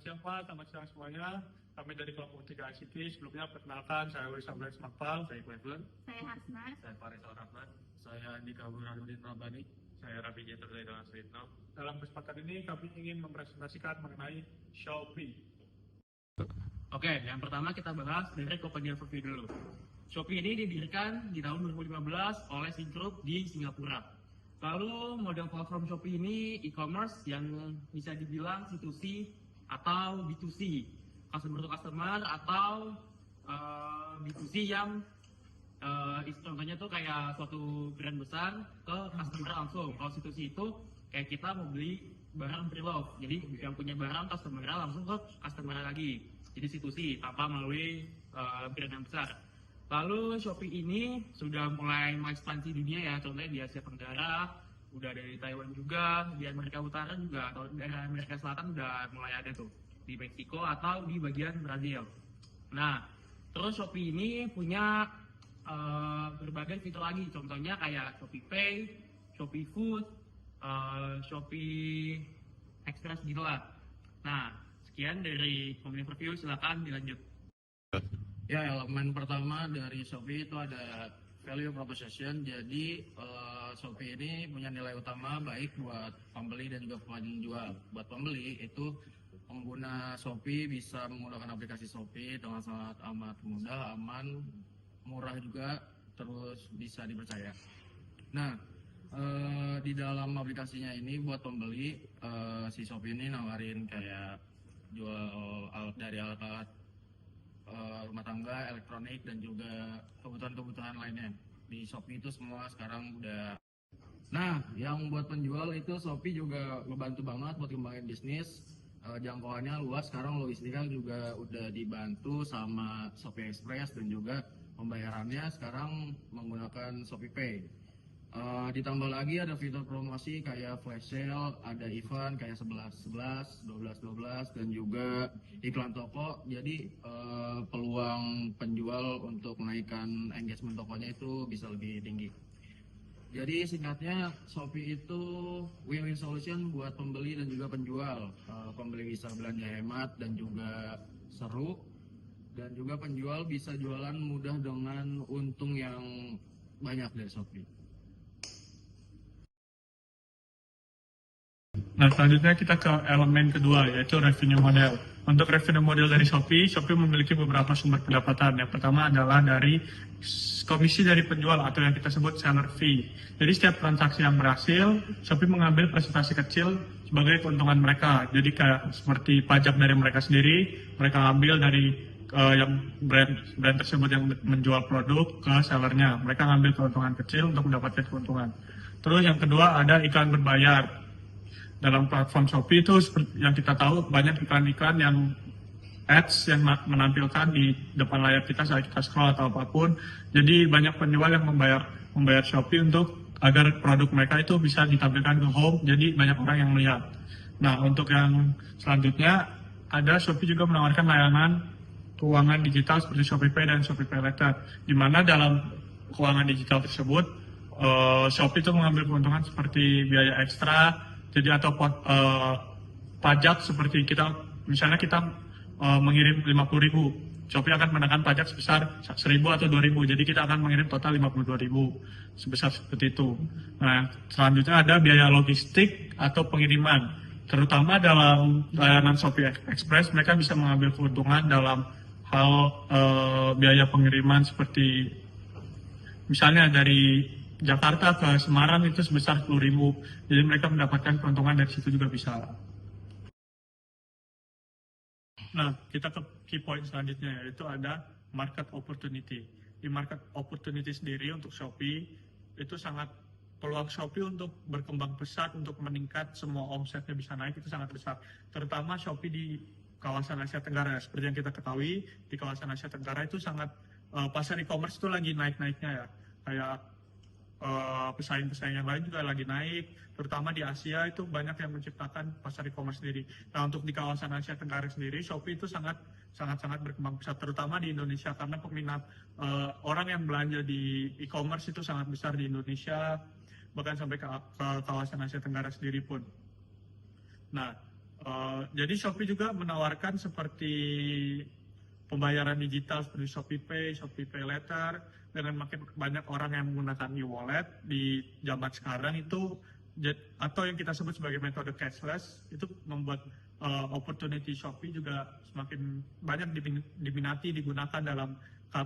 siang Pak, selamat siang semuanya. Kami dari kelompok 3 ICT. Sebelumnya perkenalkan, saya Wisa Blaise Makpal. Saya Cleveland. Saya Hasna. Saya Farisal Rahman. Saya Andika Burhanuddin Rabbani. Saya Rabi Jatuh dari Dalam Suitno. Dalam kesempatan ini kami ingin mempresentasikan mengenai Shopee. Oke, yang pertama kita bahas dari company overview dulu. Shopee ini didirikan di tahun 2015 oleh Sync Group di Singapura. Lalu model platform Shopee ini e-commerce yang bisa dibilang C2C atau B2C, customer to customer atau B2C yang contohnya tuh kayak suatu brand besar ke customer langsung. Kalau C2C itu kayak kita mau beli barang pre-love, jadi yang punya barang customer langsung ke customer lagi. Jadi C2C tanpa melalui brand yang besar. Lalu Shopee ini sudah mulai ekspansi dunia ya, contohnya di Asia Tenggara, udah dari Taiwan juga, di Amerika Utara juga, atau dari Amerika Selatan udah mulai ada tuh, di Meksiko atau di bagian Brazil. Nah, terus Shopee ini punya berbagai fitur lagi, contohnya kayak Shopee Pay, Shopee Food, Shopee Express gitu lah. Nah, sekian dari company review, silakan dilanjut. Ya, elemen pertama dari Shopee itu ada value proposition. Jadi Shopee ini punya nilai utama baik buat pembeli dan juga penjual. Buat pembeli itu pengguna Shopee bisa menggunakan aplikasi Shopee dengan sangat amat mudah, aman, murah juga, terus bisa dipercaya. Nah, di dalam aplikasinya ini buat pembeli si Shopee ini nawarin kayak jual dari alat-alat rumah tangga, elektronik, dan juga kebutuhan-kebutuhan lainnya. Di Shopee itu semua sekarang udah. Nah, yang buat penjual itu Shopee juga ngebantu banget buat kembangin bisnis. Jangkauannya luas, sekarang logistiknya juga udah dibantu sama Shopee Express, dan juga pembayarannya sekarang menggunakan Shopee Pay. Ditambah lagi ada fitur promosi kayak flash sale, ada event kayak 11-11, 12-12, dan juga iklan toko. Jadi peluang penjual untuk menaikkan engagement tokonya itu bisa lebih tinggi. Jadi singkatnya, Shopee itu win-win solution buat pembeli dan juga penjual. Pembeli bisa belanja hemat dan juga seru, dan juga penjual bisa jualan mudah dengan untung yang banyak dari Shopee. Nah, selanjutnya kita ke elemen kedua, yaitu revenue model. Untuk revenue model dari Shopee, Shopee memiliki beberapa sumber pendapatan. Yang pertama adalah dari komisi dari penjual atau yang kita sebut seller fee. Jadi setiap transaksi yang berhasil, Shopee mengambil presentasi kecil sebagai keuntungan mereka. Jadi kayak seperti pajak dari mereka sendiri, mereka ambil dari yang brand tersebut yang menjual produk ke sellernya. Mereka ngambil keuntungan kecil untuk mendapatkan keuntungan. Terus yang kedua ada iklan berbayar. Dalam platform Shopee itu seperti yang kita tahu banyak iklan-iklan yang ads yang menampilkan di depan layar kita saat kita scroll atau apapun. Jadi banyak penjual yang membayar Shopee untuk agar produk mereka itu bisa ditampilkan ke home. Jadi banyak orang yang melihat. Nah, untuk yang selanjutnya ada Shopee juga menawarkan layanan keuangan digital seperti Shopee Pay dan Shopee Pay Later. Di mana dalam keuangan digital tersebut Shopee itu mengambil keuntungan seperti biaya ekstra. Jadi atau pajak seperti misalnya kita mengirim 50.000, Shopee akan menekan pajak sebesar 1.000 atau 2.000, jadi kita akan mengirim total 52.000 sebesar seperti itu. Nah, selanjutnya ada biaya logistik atau pengiriman, terutama dalam layanan Shopee Express mereka bisa mengambil keuntungan dalam hal biaya pengiriman seperti misalnya dari Jakarta ke Semarang itu sebesar 10.000, jadi mereka mendapatkan keuntungan dari situ juga bisa. Nah, kita ke key point selanjutnya, yaitu ada market opportunity. Di market opportunity sendiri untuk Shopee, itu sangat peluang Shopee untuk berkembang pesat, untuk meningkat semua omsetnya bisa naik, itu sangat besar. Terutama Shopee di kawasan Asia Tenggara, seperti yang kita ketahui, di kawasan Asia Tenggara itu sangat, pasar e-commerce itu lagi naik-naiknya ya, kayak pesaing-pesaing yang lain juga lagi naik, terutama di Asia itu banyak yang menciptakan pasar e-commerce sendiri. Nah, untuk di kawasan Asia Tenggara sendiri, Shopee itu sangat berkembang pesat, terutama di Indonesia, karena peminat orang yang belanja di e-commerce itu sangat besar di Indonesia, bahkan sampai ke kawasan Asia Tenggara sendiri pun. Nah, Jadi Shopee juga menawarkan seperti pembayaran digital seperti Shopee Pay Later. Dengan makin banyak orang yang menggunakan e-wallet di zaman sekarang itu, atau yang kita sebut sebagai metode cashless, itu membuat opportunity Shopee juga semakin banyak diminati, digunakan dalam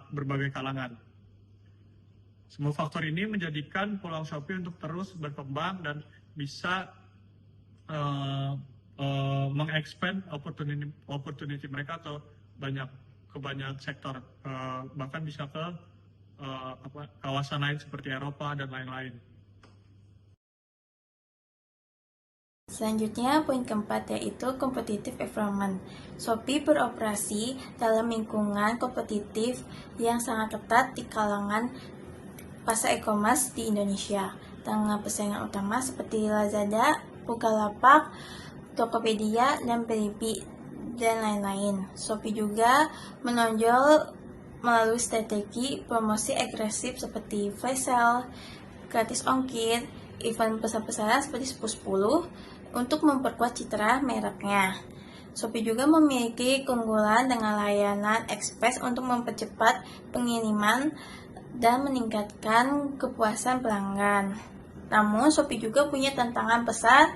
berbagai kalangan. Semua faktor ini menjadikan peluang Shopee untuk terus berkembang dan bisa mengexpand opportunity mereka atau ke banyak sektor, bahkan bisa ke kawasan lain seperti Eropa dan lain-lain. Selanjutnya, poin keempat yaitu competitive environment. Shopee beroperasi dalam lingkungan kompetitif yang sangat ketat di kalangan pasar e-commerce di Indonesia, dengan pesaing utama seperti Lazada, Bukalapak, Tokopedia, dan Blibli, dan lain-lain. Shopee juga menonjol melalui strategi promosi agresif seperti flash sale, gratis ongkir, event besar-besaran seperti 10-10 untuk memperkuat citra mereknya. Shopee juga memiliki keunggulan dengan layanan ekspres untuk mempercepat pengiriman dan meningkatkan kepuasan pelanggan. Namun, Shopee juga punya tantangan besar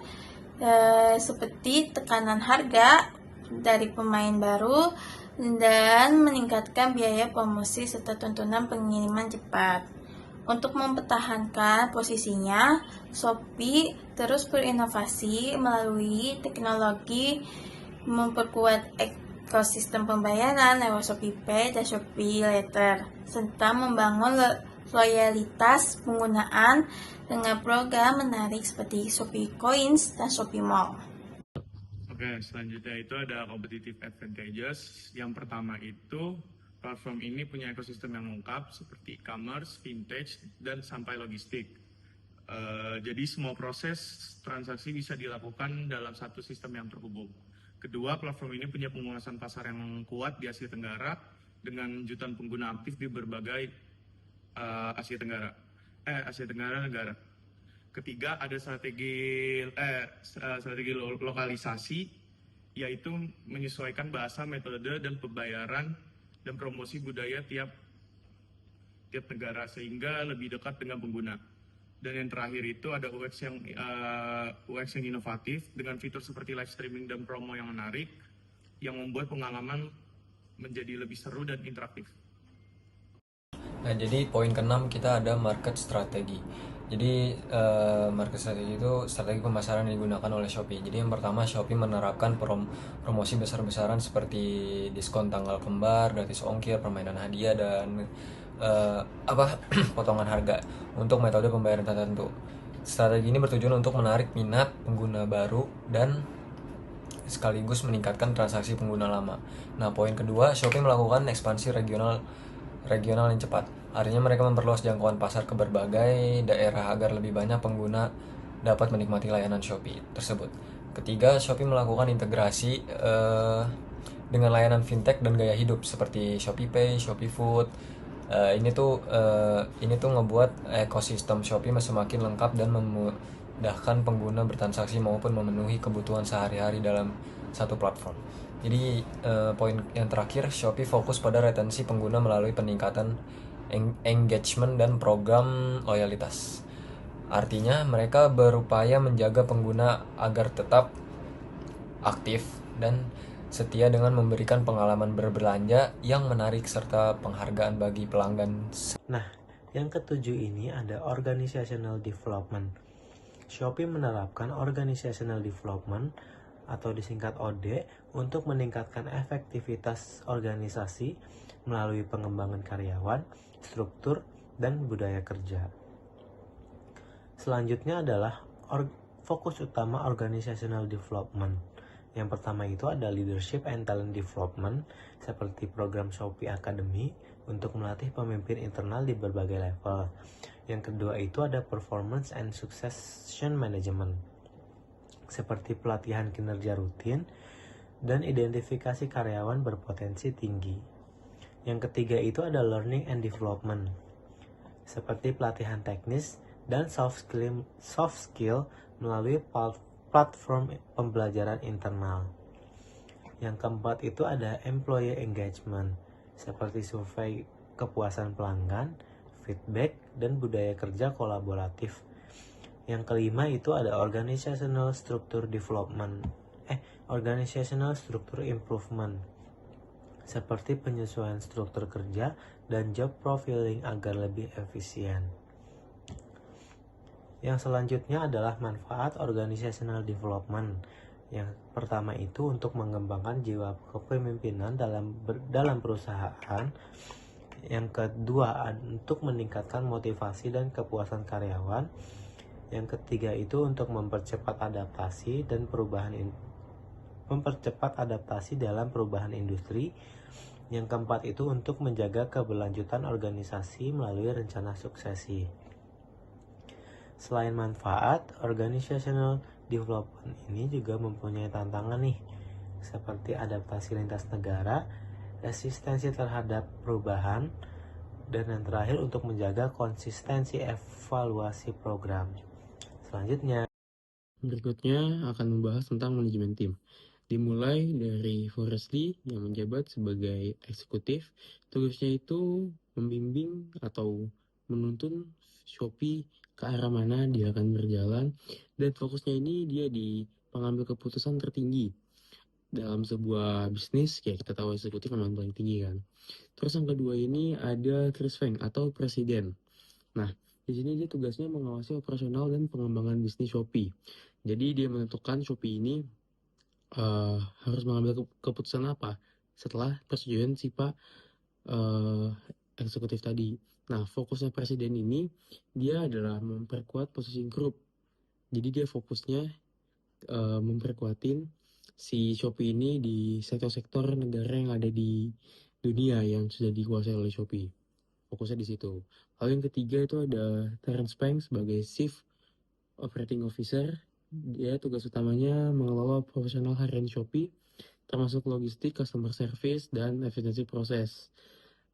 seperti tekanan harga dari pemain baru dan meningkatkan biaya promosi serta tuntunan pengiriman cepat. Untuk mempertahankan posisinya, Shopee terus berinovasi melalui teknologi, memperkuat ekosistem pembayaran lewat Shopee Pay dan Shopee Later, serta membangun loyalitas penggunaan dengan program menarik seperti Shopee Coins dan Shopee Mall. Oke, selanjutnya itu ada competitive advantages. Yang pertama itu platform ini punya ekosistem yang lengkap seperti e-commerce, vintage, dan sampai logistik. Jadi semua proses transaksi bisa dilakukan dalam satu sistem yang terhubung. Kedua, platform ini punya penguasaan pasar yang kuat di Asia Tenggara dengan jutaan pengguna aktif di berbagai Asia Tenggara negara. Ketiga, ada strategi lokalisasi, yaitu menyesuaikan bahasa, metode, dan pembayaran dan promosi budaya tiap negara sehingga lebih dekat dengan pengguna. Dan yang terakhir itu ada UX yang inovatif dengan fitur seperti live streaming dan promo yang menarik yang membuat pengalaman menjadi lebih seru dan interaktif. Nah, jadi poin ke-6 kita ada market strategi. Jadi market strategi itu strategi pemasaran yang digunakan oleh Shopee. Jadi yang pertama, Shopee menerapkan promosi besar-besaran seperti diskon tanggal kembar, gratis ongkir, permainan hadiah, dan potongan harga untuk metode pembayaran tertentu. Strategi ini bertujuan untuk menarik minat pengguna baru dan sekaligus meningkatkan transaksi pengguna lama. Nah, poin kedua, Shopee melakukan ekspansi regional yang cepat. Artinya mereka memperluas jangkauan pasar ke berbagai daerah agar lebih banyak pengguna dapat menikmati layanan Shopee tersebut. Ketiga, Shopee melakukan integrasi dengan layanan fintech dan gaya hidup seperti Shopee Pay, Shopee Food. Ini tuh ngebuat ekosistem Shopee semakin lengkap dan memudahkan pengguna bertransaksi maupun memenuhi kebutuhan sehari-hari dalam satu platform. Jadi poin yang terakhir, Shopee fokus pada retensi pengguna melalui peningkatan engagement dan program loyalitas. Artinya mereka berupaya menjaga pengguna agar tetap aktif dan setia dengan memberikan pengalaman berbelanja yang menarik serta penghargaan bagi pelanggan. Nah, yang ketujuh ini ada organizational development. Shopee menerapkan organizational development atau disingkat OD untuk meningkatkan efektivitas organisasi melalui pengembangan karyawan, struktur, dan budaya kerja. Selanjutnya adalah fokus utama organizational development. Yang pertama itu ada leadership and talent development seperti program Shopee Academy untuk melatih pemimpin internal di berbagai level. Yang kedua itu ada performance and succession management seperti pelatihan kinerja rutin dan identifikasi karyawan berpotensi tinggi. Yang ketiga itu ada learning and development seperti pelatihan teknis dan soft skill melalui platform pembelajaran internal. Yang keempat itu ada employee engagement, seperti survei kepuasan pelanggan, feedback, dan budaya kerja kolaboratif. Yang kelima itu ada organizational structure improvement, seperti penyesuaian struktur kerja dan job profiling agar lebih efisien. Yang selanjutnya adalah manfaat organizational development. Yang pertama itu untuk mengembangkan jiwa kepemimpinan dalam perusahaan. Yang kedua untuk meningkatkan motivasi dan kepuasan karyawan. Yang ketiga itu untuk mempercepat adaptasi dalam perubahan industri. Yang keempat itu untuk menjaga keberlanjutan organisasi melalui rencana suksesi. Selain manfaat, organizational development ini juga mempunyai tantangan nih, seperti adaptasi lintas negara, resistensi terhadap perubahan, dan yang terakhir untuk menjaga konsistensi evaluasi program. Selanjutnya, berikutnya akan membahas tentang manajemen tim. Dimulai dari Forrest Lee yang menjabat sebagai eksekutif, tugasnya itu membimbing atau menuntun Shopee ke arah mana dia akan berjalan, dan fokusnya ini dia di pengambil keputusan tertinggi dalam sebuah bisnis. Kayak kita tahu eksekutif memang paling tinggi kan. Terus yang kedua ini ada Chris Feng atau presiden. Nah, di sini dia tugasnya mengawasi operasional dan pengembangan bisnis Shopee. Jadi dia menentukan Shopee ini harus mengambil keputusan apa setelah persetujuan si Pak eksekutif tadi. Nah, fokusnya presiden ini dia adalah memperkuat posisi grup. Jadi dia fokusnya memperkuatin si Shopee ini di sektor-sektor negara yang ada di dunia yang sudah dikuasai oleh Shopee. Fokusnya di situ. Lalu yang ketiga itu ada Terence Peng sebagai Chief Operating Officer. Dia tugas utamanya mengelola profesional harian Shopee, termasuk logistik, customer service, dan efisiensi proses.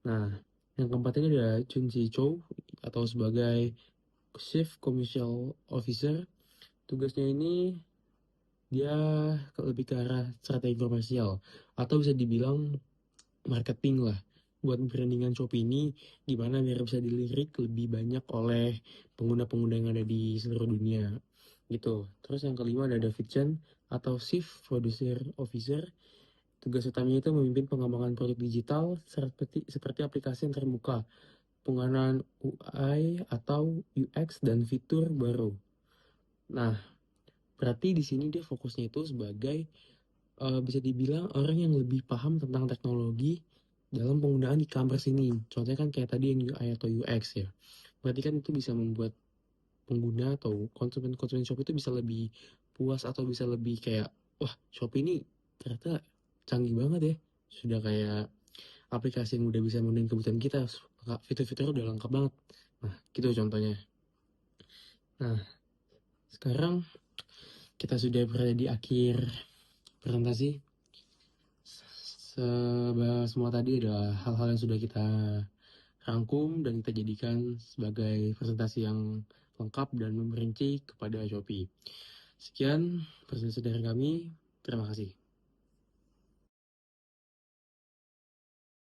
Nah, yang keempat ini ada Chun Si Chow atau sebagai Chief Commercial Officer. Tugasnya ini dia lebih ke arah strategi komersial atau bisa dibilang marketing lah, buat brandingan Shopee ini gimana biar bisa dilirik lebih banyak oleh pengguna-pengguna yang ada di seluruh dunia gitu. Terus yang kelima ada David Chen atau Chief Producer Officer. Tugas utamanya itu memimpin pengembangan produk digital seperti aplikasi yang terbuka, penggunaan UI atau UX, dan fitur baru. Nah, berarti di sini dia fokusnya itu sebagai bisa dibilang orang yang lebih paham tentang teknologi dalam penggunaan e-commerce ini. Contohnya kan kayak tadi yang UI atau UX ya. Berarti kan itu bisa membuat pengguna atau konsumen Shopee itu bisa lebih puas atau bisa lebih kayak, wah Shopee ini ternyata canggih banget ya. Sudah kayak aplikasi yang udah bisa memenuhi kebutuhan kita. Fitur-fiturnya udah lengkap banget. Nah, gitu contohnya. Nah, sekarang kita sudah berada di akhir presentasi. Semua tadi adalah hal-hal yang sudah kita rangkum dan kita jadikan sebagai presentasi yang lengkap dan memperinci kepada Shopee. Sekian presentasi dari kami. Terima kasih.